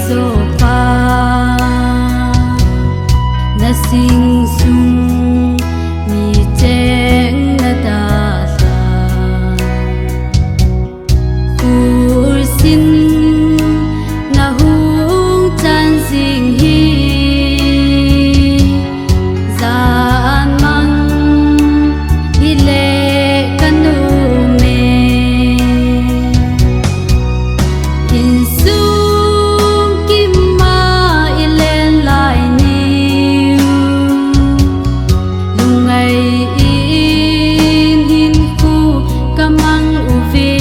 zo pa na sing sung mi cheng na da sa kur sin na hung chan sing hi zan mang hi le kanu me in sung kim ma ilen lai niu lungai in hin ku kamang uve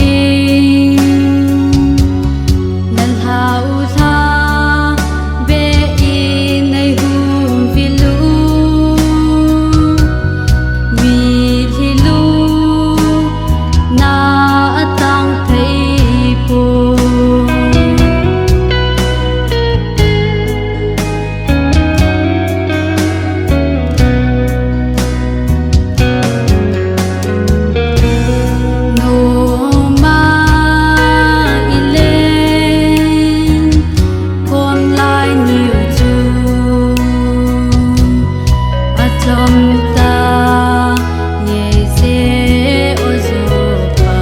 nan hau tha be in ai hum vilu mi hilu na atang thei po no ma ilen kom lai niu chu atom ta ye se o zo pa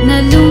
na lu